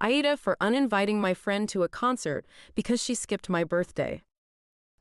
AITA for uninviting my friend to a concert because she skipped my birthday.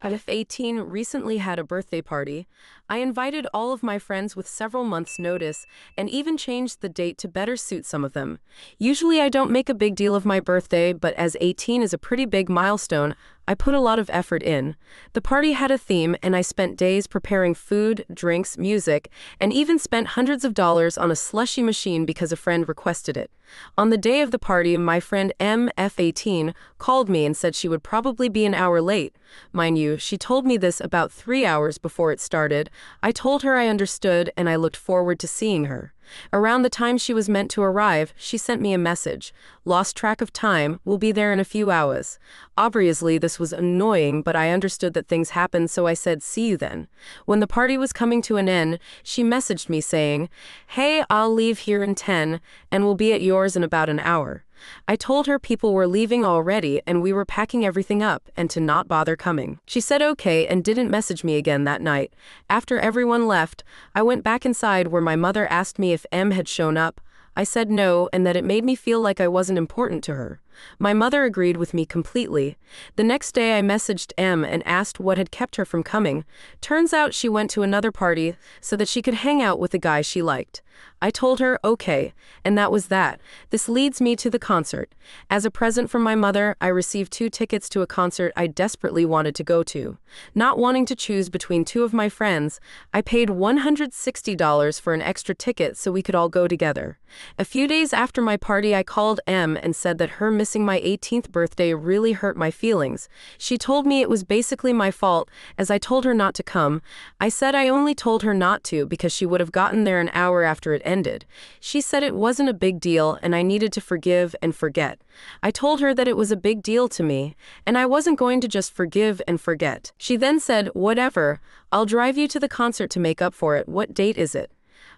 If 18 recently had a birthday party, I invited all of my friends with several months' notice and even changed the date to better suit some of them. Usually I don't make a big deal of my birthday, but as 18 is a pretty big milestone, I put a lot of effort in. The party had a theme, and I spent days preparing food, drinks, music, and even spent hundreds of dollars on a slushy machine because a friend requested it. On the day of the party, my friend MF18 called me and said she would probably be an hour late. Mind you, she told me this about 3 hours before it started. I told her I understood and I looked forward to seeing her. Around the time she was meant to arrive, she sent me a message. Lost track of time, will be there in a few hours. Obviously, this was annoying, but I understood that things happen, so I said, see you then. When the party was coming to an end, she messaged me saying, hey, I'll leave here in 10, and will be at yours in about an hour. I told her people were leaving already and we were packing everything up and to not bother coming. She said okay and didn't message me again that night. After everyone left, I went back inside where my mother asked me if M had shown up. I said no and that it made me feel like I wasn't important to her. My mother agreed with me completely. The next day I messaged M and asked what had kept her from coming. Turns out she went to another party so that she could hang out with the guy she liked. I told her okay, and that was that. This leads me to the concert. As a present from my mother, I received 2 tickets to a concert I desperately wanted to go to. Not wanting to choose between 2 of my friends, I paid $160 for an extra ticket so we could all go together. A few days after my party, I called M and said that her missing my 18th birthday really hurt my feelings. She told me it was basically my fault, as I told her not to come. I said I only told her not to because she would have gotten there an hour after it ended. She said it wasn't a big deal and I needed to forgive and forget. I told her that it was a big deal to me, and I wasn't going to just forgive and forget. She then said, whatever, I'll drive you to the concert to make up for it. What date is it?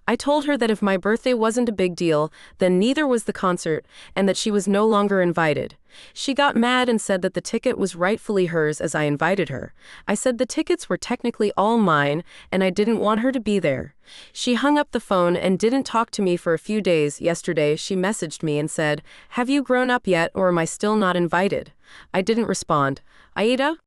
I told her that if my birthday wasn't a big deal, then neither was the concert, and that she was no longer invited. She got mad and said that the ticket was rightfully hers as I invited her. I said the tickets were technically all mine, and I didn't want her to be there. She hung up the phone and didn't talk to me for a few days. Yesterday, she messaged me and said, have you grown up yet or am I still not invited? I didn't respond. AITA?